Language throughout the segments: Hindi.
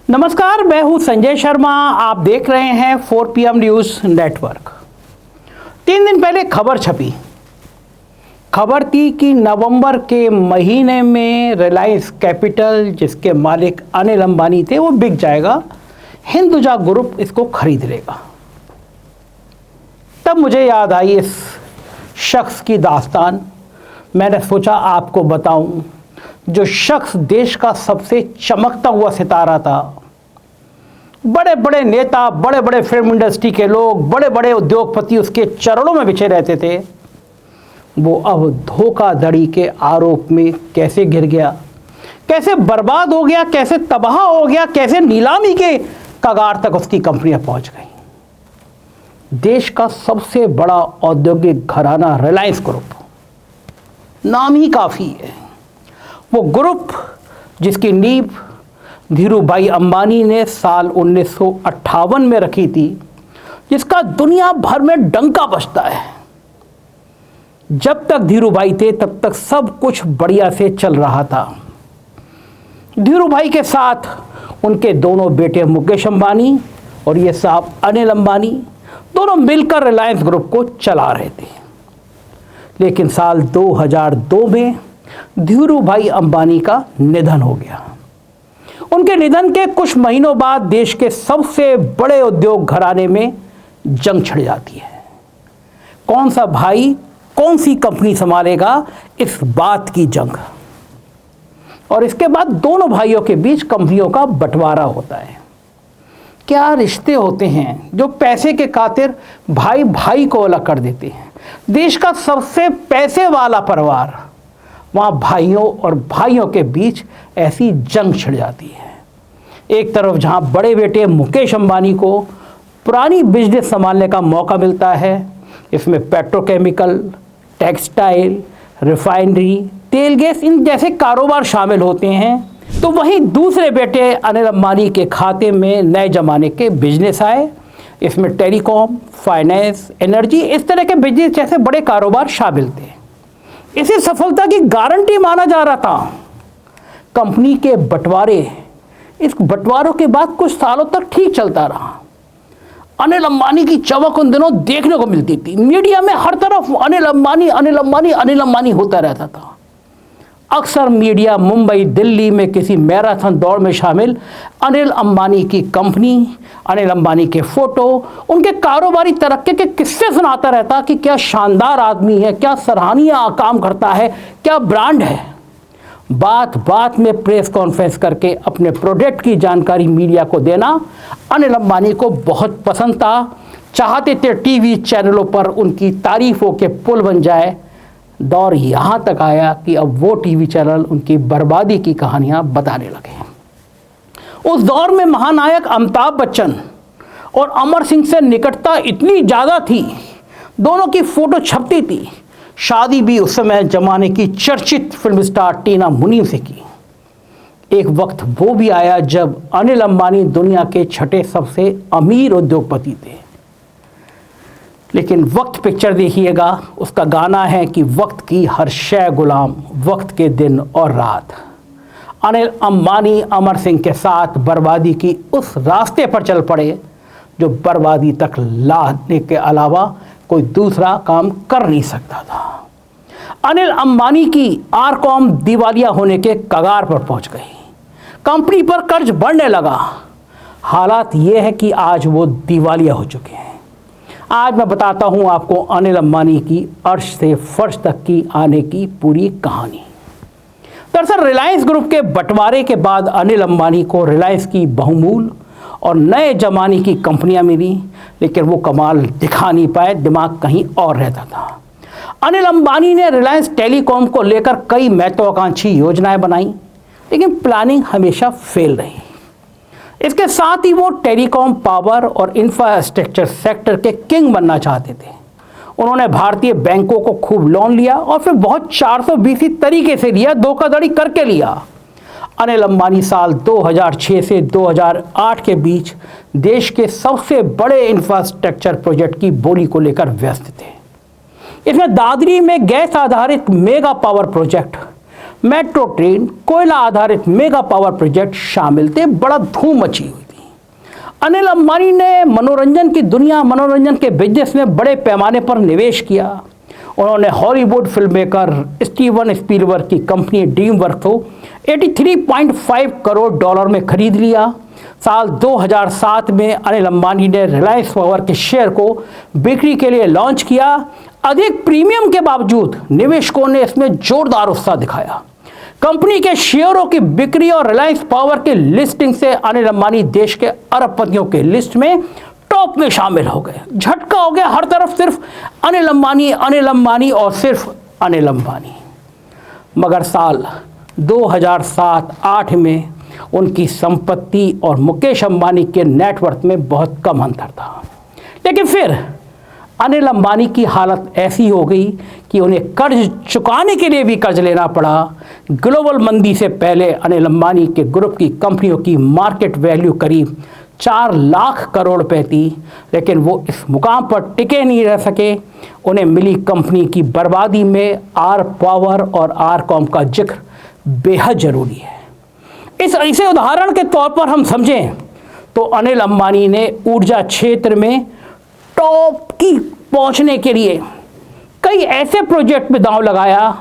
नमस्कार, मैं हूं संजय शर्मा। आप देख रहे हैं 4 PM न्यूज़ नेटवर्क। 3 दिन पहले खबर छपी। खबर थी कि नवंबर के महीने में रिलायंस कैपिटल, जिसके मालिक अनिल अंबानी थे, वो बिक जाएगा। हिंदुजा ग्रुप इसको खरीद लेगा। तब मुझे याद आई इस शख्स की दास्तान। मैंने सोचा आपको बताऊं, जो शख्स देश का सबसे चमकता हुआ सितारा था। बड़े बड़े नेता, बड़े बड़े फिल्म इंडस्ट्री के लोग, बड़े बड़े उद्योगपति उसके चरणों में बिछे रहते थे। वो अब धोखाधड़ी के आरोप में कैसे गिर गया, कैसे बर्बाद हो गया, कैसे तबाह हो गया, कैसे नीलामी के कगार तक उसकी कंपनियां पहुंच गई। देश का सबसे बड़ा औद्योगिक घराना रिलायंस ग्रुप, नाम ही काफ़ी है। वो ग्रुप जिसकी नींव धीरूभाई अंबानी ने साल 1958 में रखी थी, जिसका दुनिया भर में डंका बजता है। जब तक धीरूभाई थे तब तक सब कुछ बढ़िया से चल रहा था। धीरूभाई के साथ उनके दोनों बेटे मुकेश अंबानी और ये साहब अनिल अंबानी दोनों मिलकर रिलायंस ग्रुप को चला रहे थे। लेकिन साल 2002 में धीरूभाई अंबानी का निधन हो गया। उनके निधन के कुछ महीनों बाद देश के सबसे बड़े उद्योग घराने में जंग छिड़ जाती है। कौन सा भाई कौन सी कंपनी संभालेगा, इस बात की जंग। और इसके बाद दोनों भाइयों के बीच कंपनियों का बंटवारा होता है। क्या रिश्ते होते हैं जो पैसे के खातिर भाई भाई को अलग कर देते हैं। देश का सबसे पैसे वाला परिवार, वहाँ भाइयों और भाइयों के बीच ऐसी जंग छिड़ जाती है। एक तरफ जहाँ बड़े बेटे मुकेश अंबानी को पुरानी बिजनेस संभालने का मौका मिलता है, इसमें पेट्रोकेमिकल, टेक्सटाइल, रिफाइनरी, तेल गैस, इन जैसे कारोबार शामिल होते हैं, तो वहीं दूसरे बेटे अनिल अंबानी के खाते में नए जमाने के बिजनेस आए। इसमें टेलीकॉम, फाइनेंस, एनर्जी, इस तरह के बिजनेस जैसे बड़े कारोबार शामिल थे। इसे सफलता की गारंटी माना जा रहा था। कंपनी के बंटवारे, इस बंटवारों के बाद कुछ सालों तक ठीक चलता रहा। अनिल अंबानी की चमक उन दिनों देखने को मिलती थी। मीडिया में हर तरफ अनिल अंबानी अनिल अंबानी अनिल अंबानी होता रहता था। अक्सर मीडिया मुंबई, दिल्ली में किसी मैराथन दौड़ में शामिल अनिल अंबानी की कंपनी, अनिल अंबानी के फोटो, उनके कारोबारी तरक्की के किस्से सुनाता रहता कि क्या शानदार आदमी है, क्या सराहनीय काम करता है, क्या ब्रांड है। बात बात में प्रेस कॉन्फ्रेंस करके अपने प्रोडक्ट की जानकारी मीडिया को देना अनिल अंबानी को बहुत पसंद था। चाहते थे टीवी चैनलों पर उनकी तारीफों के पुल बन जाए। दौर यहाँ तक आया कि अब वो टीवी चैनल उनकी बर्बादी की कहानियाँ बताने लगे। उस दौर में महानायक अमिताभ बच्चन और अमर सिंह से निकटता इतनी ज़्यादा थी, दोनों की फोटो छपती थी। शादी भी उस समय जमाने की चर्चित फिल्म स्टार टीना मुनीम से की। एक वक्त वो भी आया जब अनिल अंबानी दुनिया के 6ठे सबसे अमीर उद्योगपति थे। लेकिन वक्त पिक्चर देखिएगा, उसका गाना है कि वक्त की हर शय गुलाम, वक्त के दिन और रात। अनिल अंबानी अमर सिंह के साथ बर्बादी की उस रास्ते पर चल पड़े जो बर्बादी तक लाने के अलावा कोई दूसरा काम कर नहीं सकता था। अनिल अंबानी की आरकॉम दिवालिया होने के कगार पर पहुंच गई। कंपनी पर कर्ज बढ़ने लगा। हालात ये है कि आज वो दिवालिया हो चुके हैं। आज मैं बताता हूं आपको अनिल अंबानी की अर्श से फर्श तक की आने की पूरी कहानी। दरअसल रिलायंस ग्रुप के बंटवारे के बाद अनिल अंबानी को रिलायंस की बहुमूल्य और नए जमाने की कंपनियां मिली, लेकिन वो कमाल दिखा नहीं पाए, दिमाग कहीं और रहता था। अनिल अंबानी ने रिलायंस टेलीकॉम को लेकर कई महत्वाकांक्षी योजनाएं बनाई, लेकिन प्लानिंग हमेशा फेल रही। इसके साथ ही वो टेलीकॉम, पावर और इंफ्रास्ट्रक्चर सेक्टर के किंग बनना चाहते थे। उन्होंने भारतीय बैंकों को खूब लोन लिया और फिर बहुत 420 तरीके से लिया, धोखाधड़ी करके लिया। अनिल अंबानी साल 2006 से 2008 के बीच देश के सबसे बड़े इंफ्रास्ट्रक्चर प्रोजेक्ट की बोली को लेकर व्यस्त थे। इसमें दादरी में गैस आधारित mega power project, metro train, कोयला आधारित मेगा पावर प्रोजेक्ट शामिल थे। बड़ा धूम मची हुई थी। अनिल अंबानी ने मनोरंजन की दुनिया, मनोरंजन के बिजनेस में बड़े पैमाने पर निवेश किया। उन्होंने Hollywood film maker Steven Spielberg की कंपनी ड्रीम वर्क को 83.5 करोड़ डॉलर में खरीद लिया। साल 2007 में अनिल अंबानी ने रिलायंस पावर के शेयर को बिक्री के लिए लॉन्च किया। अधिक प्रीमियम के बावजूद निवेशकों ने इसमें जोरदार उत्साह दिखाया। कंपनी के शेयरों की बिक्री और रिलायंस पावर की लिस्टिंग से अनिल अंबानी देश के अरबपतियों के लिस्ट में टॉप में शामिल हो गए। झटका हो गया, हर तरफ सिर्फ अनिल अंबानी, अनिल अंबानी और सिर्फ अनिल अंबानी। मगर साल 2007-8 में उनकी संपत्ति और मुकेश अंबानी के नेटवर्थ में बहुत कम अंतर था। लेकिन फिर अनिल अंबानी की हालत ऐसी हो गई कि उन्हें कर्ज चुकाने के लिए भी कर्ज लेना पड़ा। ग्लोबल मंदी से पहले अनिल अंबानी के ग्रुप की कंपनियों की मार्केट वैल्यू करीब 4 लाख करोड़ रुपए थी, लेकिन वो इस मुकाम पर टिके नहीं रह सके। उन्हें मिली कंपनी की बर्बादी में आर पावर और आर कॉम का जिक्र बेहद जरूरी है। इसे उदाहरण के तौर पर हम समझें तो अनिल अंबानी ने ऊर्जा क्षेत्र में टॉप की पहुंचने के लिए कई ऐसे प्रोजेक्ट में दांव लगाया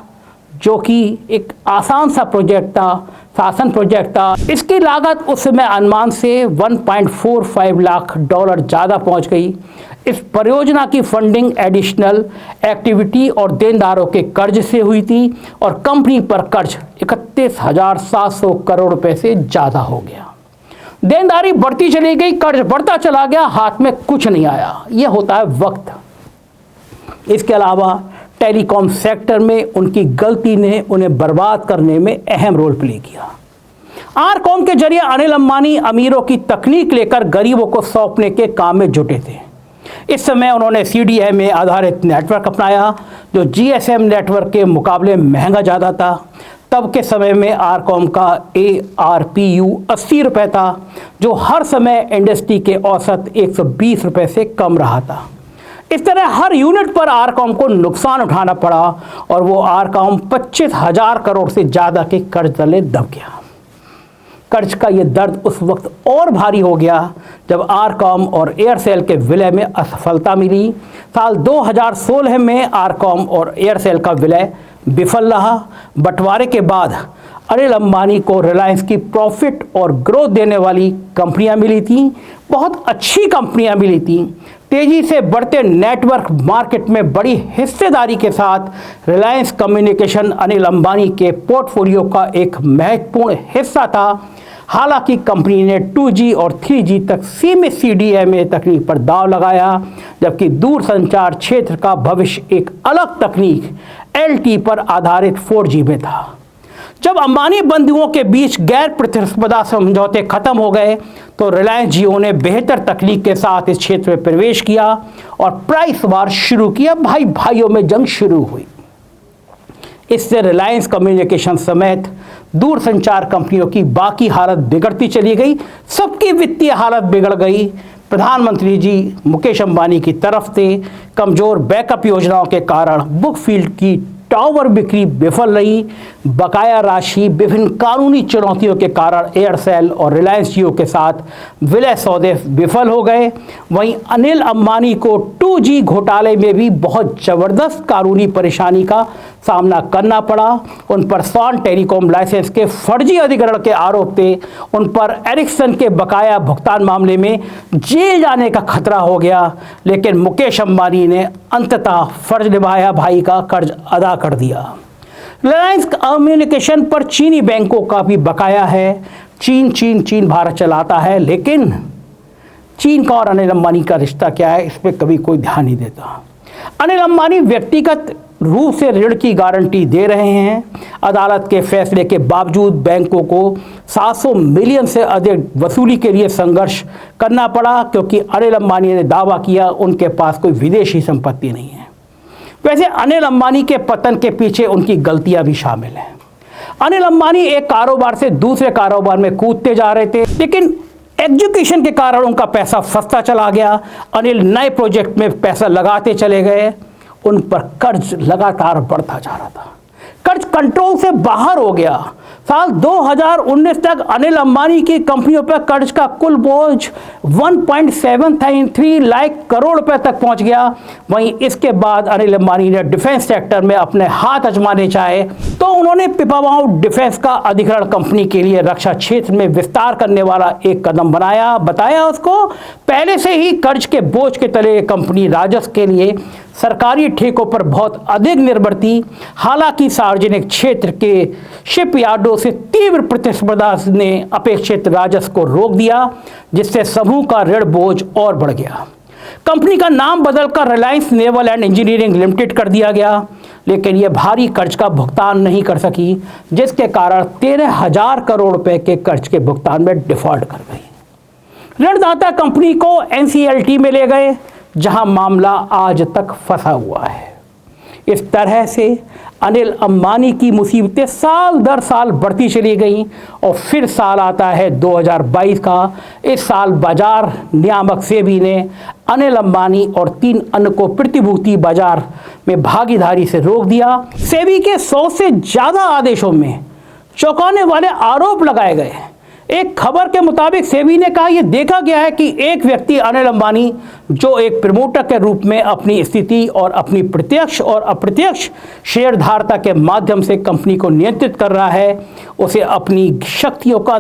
जो कि एक आसान सा प्रोजेक्ट था, शासन प्रोजेक्ट था। इसकी लागत उस समय अनुमान से 1.45 लाख डॉलर ज़्यादा पहुंच गई। इस परियोजना की फंडिंग एडिशनल एक्टिविटी और देनदारों के कर्ज से हुई थी और कंपनी पर कर्ज 31,700 करोड़ रुपए से ज़्यादा हो गया। देनदारी बढ़ती चली गई, कर्ज बढ़ता चला गया, हाथ में कुछ नहीं आया। यह होता है वक्त। इसके अलावा टेलीकॉम सेक्टर में उनकी गलती ने उन्हें बर्बाद करने में अहम रोल प्ले किया। आरकॉम के जरिए अनिल अंबानी अमीरों की तकनीक लेकर गरीबों को सौंपने के काम में जुटे थे। इस समय उन्होंने CDMA आधारित नेटवर्क अपनाया जो GSM नेटवर्क के मुकाबले महंगा ज़्यादा था। तब के समय में आरकॉम का ARPU 80 रुपये था, जो हर समय इंडस्ट्री के औसत 120 रुपये से कम रहा था। इस तरह हर यूनिट पर आरकॉम को नुकसान उठाना पड़ा और वो आरकॉम 25,000 करोड़ से ज़्यादा के कर्ज तले दब गया। कर्ज का ये दर्द उस वक्त और भारी हो गया जब आरकॉम और एयरसेल के विलय में असफलता मिली। साल 2016 में आरकॉम और एयरसेल का विलय विफल रहा। बंटवारे के बाद अनिल अंबानी को रिलायंस की प्रॉफिट और ग्रोथ देने वाली कंपनियां मिली थीं, बहुत अच्छी कंपनियां मिली थीं। तेजी से बढ़ते नेटवर्क मार्केट में बड़ी हिस्सेदारी के साथ रिलायंस कम्युनिकेशन अनिल अंबानी के पोर्टफोलियो का एक महत्वपूर्ण हिस्सा था। हालांकि कंपनी ने 2G और 3G तक सीमित CDMA तकनीक पर दांव लगाया, जबकि दूरसंचार क्षेत्र का भविष्य एक अलग तकनीक LTE पर आधारित 4G में था। जब अंबानी बंधुओं के बीच गैर प्रतिस्पर्धा समझौते खत्म हो गए तो रिलायंस जियो ने बेहतर तकनीक के साथ इस क्षेत्र में प्रवेश किया और प्राइस वार शुरू किया। भाई भाइयों में जंग शुरू हुई। इससे रिलायंस कम्युनिकेशन समेत दूरसंचार कंपनियों की बाकी हालत बिगड़ती चली गई। सबकी वित्तीय हालत बिगड़ गई। प्रधानमंत्री जी मुकेश अंबानी की तरफ से कमजोर बैकअप योजनाओं के कारण बुकफील्ड की टावर बिक्री विफल रही। बकाया राशि, विभिन्न कानूनी चुनौतियों के कारण एयरसेल और रिलायंस जियो के साथ विलय सौदे विफल हो गए। वहीं अनिल अंबानी को 2G घोटाले में भी बहुत ज़बरदस्त कानूनी परेशानी का सामना करना पड़ा। उन पर सॉन टेलीकॉम लाइसेंस के फर्जी अधिग्रहण के आरोप थे। उन पर एरिक्सन के बकाया भुगतान मामले में जेल जाने का खतरा हो गया। लेकिन मुकेश अंबानी ने अंततः फर्ज निभाया, भाई का कर्ज अदा कर दिया। रिलायंस कम्युनिकेशन पर चीनी बैंकों का भी बकाया है। चीन भारत चलाता है, लेकिन चीन का और अनिल अंबानी का रिश्ता क्या है, इस पर कभी कोई ध्यान नहीं देता। अनिल अंबानी व्यक्तिगत रूप से ऋण की गारंटी दे रहे हैं। अदालत के फैसले के बावजूद बैंकों को 700 मिलियन से अधिक वसूली के लिए संघर्ष करना पड़ा, क्योंकि अनिल अंबानी ने दावा किया उनके पास कोई विदेशी संपत्ति नहीं है। वैसे अनिल अंबानी के पतन के पीछे उनकी गलतियां भी शामिल हैं। अनिल अंबानी एक कारोबार से दूसरे कारोबार में कूदते जा रहे थे, लेकिन एजुकेशन के कारण उनका पैसा फंसता चला गया। अनिल नए प्रोजेक्ट में पैसा लगाते चले गए, उन पर कर्ज लगातार बढ़ता जा रहा था। कर्ज कंट्रोल से बाहर हो गया। साल 2019 तक अनिल अंबानी की कंपनियों पर कर्ज का कुल बोझ 1.73 लाख करोड़ रुपए तक पहुंच गया। वहीं इसके बाद अनिल अंबानी ने डिफेंस सेक्टर में अपने हाथ आजमाने चाहे तो उन्होंने पिपावाव डिफेंस का अधिग्रहण कंपनी के लिए रक्षा क्षेत्र में विस्तार करने वाला एक कदम बनाया। बताया उसको पहले से ही कर्ज के बोझ के तले कंपनी राजस्व के लिए सरकारी ठेकों पर बहुत अधिक निर्भर थी। हालांकि सार्वजनिक क्षेत्र के शिपयार्डों से तीव्र प्रतिस्पर्धा ने अपेक्षित राजस्व को रोक दिया, जिससे समूह का ऋण बोझ और बढ़ गया। कंपनी का नाम बदलकर Reliance naval and engineering limited कर दिया गया, लेकिन यह भारी कर्ज का भुगतान नहीं कर सकी, जिसके कारण 13,000 करोड़ रुपए के कर्ज के भुगतान में डिफॉल्ट कर गई। ऋणदाता कंपनी को एनसीएलटी में ले गए, जहां मामला आज तक फंसा हुआ है। इस तरह से अनिल अंबानी की मुसीबतें साल दर साल बढ़ती चली गईं और फिर साल आता है 2022 का। इस साल बाजार नियामक सेबी ने अनिल अंबानी और 3 अन्य को प्रतिभूति बाजार में भागीदारी से रोक दिया। सेबी के 100 से ज़्यादा आदेशों में चौंकाने वाले आरोप लगाए गए। एक खबर के मुताबिक सेबी ने कहा यह देखा गया है कि एक व्यक्ति अनिल अंबानी, जो एक प्रमोटर के रूप में अपनी स्थिति और अपनी प्रत्यक्ष और अप्रत्यक्ष शेयरधारता के माध्यम से कंपनी को नियंत्रित कर रहा है, उसे अपनी शक्तियों का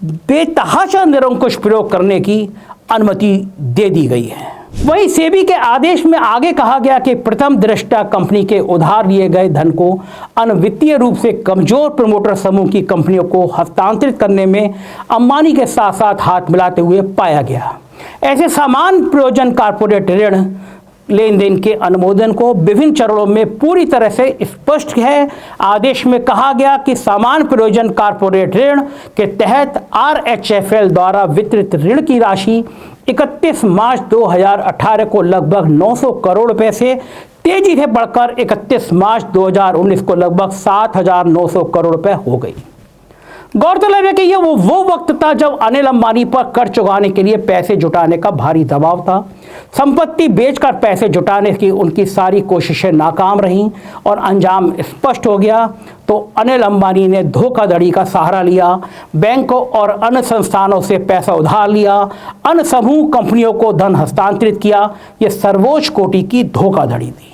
बेतहाशा निरंकुश प्रयोग करने की अनुमति दे दी गई है। वहीं सेबी के आदेश में आगे कहा गया कि प्रथम दृष्टया कंपनी के उधार लिए गए धन को अन्य वित्तीय रूप से कमजोर प्रमोटर समूह की कंपनियों को हस्तांतरित करने में अंबानी के साथ साथ हाथ मिलाते हुए पाया गया। ऐसे समान प्रयोजन कॉर्पोरेट ऋण लेन देन के अनुमोदन को विभिन्न चरणों में पूरी तरह से स्पष्ट है। आदेश में कहा गया कि समान प्रयोजन कॉर्पोरेट ऋण के तहत RHFL द्वारा वितरित ऋण की राशि 31 मार्च 2018 को लगभग 900 करोड़ रुपए से तेजी से बढ़कर 31 मार्च 2019 को लगभग 7,900 करोड़ रुपए हो गई। गौरतलब है कि यह वो वक्त था जब अनिल अंबानी पर कर्ज चुकाने के लिए पैसे जुटाने का भारी दबाव था। संपत्ति बेचकर पैसे जुटाने की उनकी सारी कोशिशें नाकाम रहीं और अंजाम स्पष्ट हो गया। तो अनिल अंबानी ने धोखाधड़ी का सहारा लिया, बैंकों और अन्य संस्थानों से पैसा उधार लिया, अन्य समूह कंपनियों को धन हस्तांतरित किया। यह सर्वोच्च कोटि की धोखाधड़ी थी।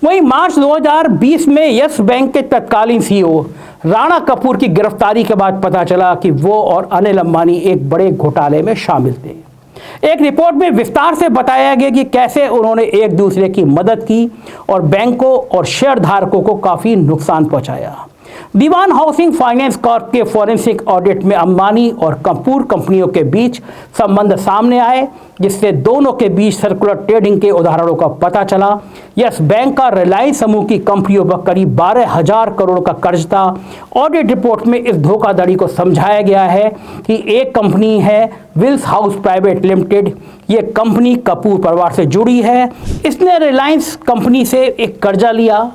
वहीं मार्च 2020 में यस बैंक के तत्कालीन सीईओ राणा कपूर की गिरफ्तारी के बाद पता चला कि वो और अनिल अंबानी एक बड़े घोटाले में शामिल थे। एक रिपोर्ट में विस्तार से बताया गया कि कैसे उन्होंने एक दूसरे की मदद की और बैंकों और शेयरधारकों को काफी नुकसान पहुंचाया। दीवान हाउसिंग फाइनेंस कॉर्प के फॉरेंसिक ऑडिट में अंबानी और कपूर कंपनियों के बीच संबंध सामने आए, जिससे दोनों के बीच सर्कुलर ट्रेडिंग के उदाहरणों का पता चला। यस बैंक का रिलायंस समूह की कंपनियों पर करीब 12,000 करोड़ का कर्ज था। ऑडिट रिपोर्ट में इस धोखाधड़ी को समझाया गया है कि एक कंपनी है विल्स हाउस प्राइवेट लिमिटेड। ये कंपनी कपूर परिवार से जुड़ी है। इसने रिलायंस कंपनी से एक कर्जा लिया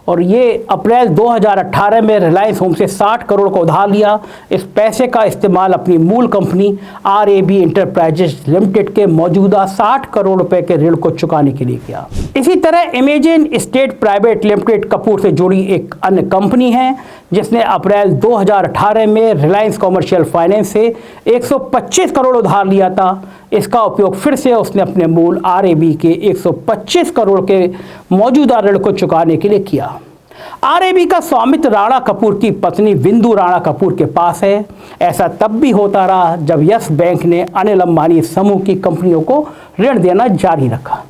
और ये अप्रैल 2018 में रिलायंस होम से 60 करोड़ का उधार लिया। इस पैसे का इस्तेमाल अपनी मूल कंपनी RAB इंटरप्राइजेज लिमिटेड के मौजूदा 60 करोड़ रुपए के ऋण को चुकाने के लिए किया। इसी तरह imagine state private limited Kapoor से जुड़ी एक अन्य कंपनी है, जिसने अप्रैल 2018 में रिलायंस कॉमर्शियल फाइनेंस से 125 करोड़ उधार लिया था। इसका उपयोग फिर से उसने अपने मूल RAB के 125 करोड़ के मौजूदा ऋण को चुकाने के लिए किया। RAB का स्वामित्व राणा कपूर की पत्नी बिंदु राणा कपूर के पास है। ऐसा तब भी होता रहा जब यस बैंक ने अनिल अंबानी समूह की कंपनियों को ऋण देना जारी रखा।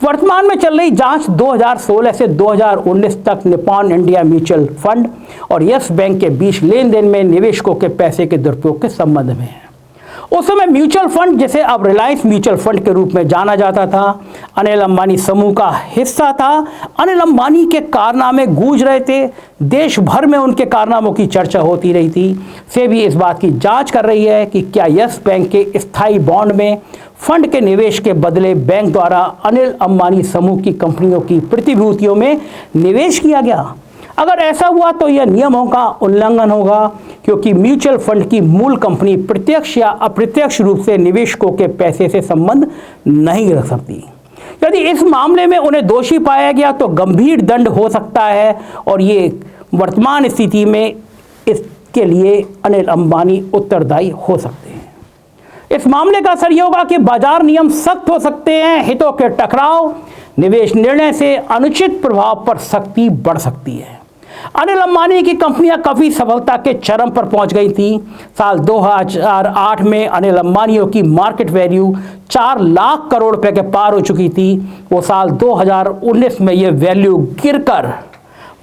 वर्तमान में चल रही जांच 2016 से 2019 तक निप्पॉन इंडिया म्यूचुअल फंड और यस बैंक के बीच लेन देन में निवेशकों के पैसे के दुरुपयोग के संबंध में है। उस समय म्यूचुअल फंड, जिसे अब रिलायंस म्यूचुअल फंड के रूप में जाना जाता था, अनिल अंबानी समूह का हिस्सा था। अनिल अंबानी के कारनामे गूंज रहे थे, देश भर में उनके कारनामों की चर्चा होती रही थी। सेबी इस बात की जांच कर रही है कि क्या यस बैंक के स्थायी बॉन्ड में फंड के निवेश के बदले बैंक द्वारा अनिल अंबानी समूह की कंपनियों की प्रतिभूतियों में निवेश किया गया। अगर ऐसा हुआ तो यह नियमों का उल्लंघन होगा, क्योंकि म्यूचुअल फंड की मूल कंपनी प्रत्यक्ष या अप्रत्यक्ष रूप से निवेशकों के पैसे से संबंध नहीं रख सकती। यदि इस मामले में उन्हें दोषी पाया गया तो गंभीर दंड हो सकता है और ये वर्तमान स्थिति में इसके लिए अनिल अंबानी उत्तरदायी हो सकते हैं। इस मामले का असर यह होगा कि बाजार नियम सख्त हो सकते हैं, हितों के टकराव, निवेश निर्णय से अनुचित प्रभाव पर सख्ती बढ़ सकती है। अनिल अंबानी की कंपनियां काफी सफलता के चरम पर पहुंच गई थी। साल 2008 में अनिल अंबानियों की मार्केट वैल्यू 4 लाख करोड़ रुपए के पार हो चुकी थी। वो साल 2019 में ये वैल्यू गिरकर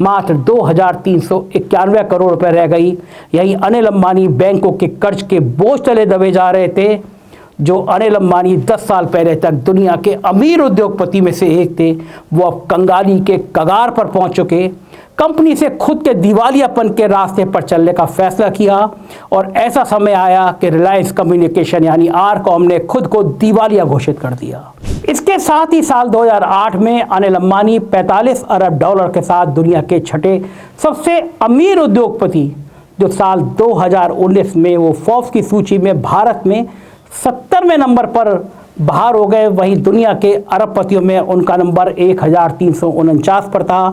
मात्र 2,391 करोड़ रुपए रह गई। यही अनिल अंबानी बैंकों के कर्ज के बोझ तले दबे जा रहे थे। जो अनिल अंबानी 10 साल पहले तक दुनिया के अमीर उद्योगपति में से एक थे, वो अब कंगाली के कगार पर पहुंच चुके। कंपनी से खुद के दिवालियापन के रास्ते पर चलने का फैसला किया और ऐसा समय आया कि रिलायंस कम्युनिकेशन यानी आरकॉम ने खुद को दिवालिया घोषित कर दिया। इसके साथ ही साल 2008 में अनिल अंबानी 45 अरब डॉलर के साथ दुनिया के छठे सबसे अमीर उद्योगपति, जो साल 2019 में वो फोर्ब्स की सूची में भारत में 70वें नंबर पर बाहर हो गए। वहीं दुनिया के अरबपतियों में उनका नंबर 1349 पर था।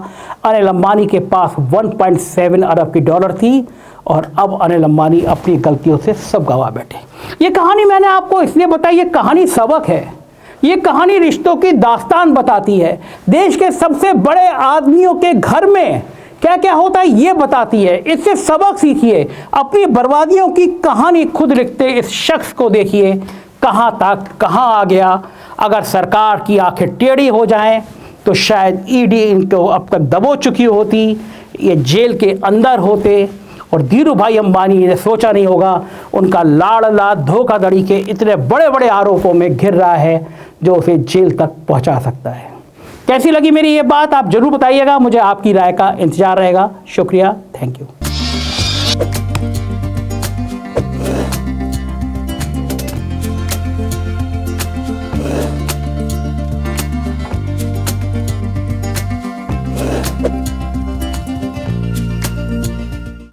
अनिल अंबानी के पास 1.7 अरब की डॉलर थी और अब अनिल अंबानी अपनी गलतियों से सब गवा बैठे। ये कहानी मैंने आपको इसलिए बताई, ये कहानी सबक है। ये कहानी रिश्तों की दास्तान बताती है। देश के सबसे बड़े आदमियों के घर में क्या क्या होता है ये बताती है। इससे सबक सीखिए। अपनी बर्बादियों की कहानी खुद लिखते इस शख्स को देखिए, कहाँ तक कहाँ आ गया। अगर सरकार की आंखें टेढ़ी हो जाएं तो शायद ईडी इनको अब तक दबो चुकी होती, ये जेल के अंदर होते। और धीरू भाई अंबानी ने सोचा नहीं होगा उनका लाड़ला धोखाधड़ी के इतने बड़े बड़े आरोपों में घिर रहा है जो उसे जेल तक पहुंचा सकता है। कैसी लगी मेरी ये बात आप जरूर बताइएगा। मुझे आपकी राय का इंतजार रहेगा। शुक्रिया, थैंक यू।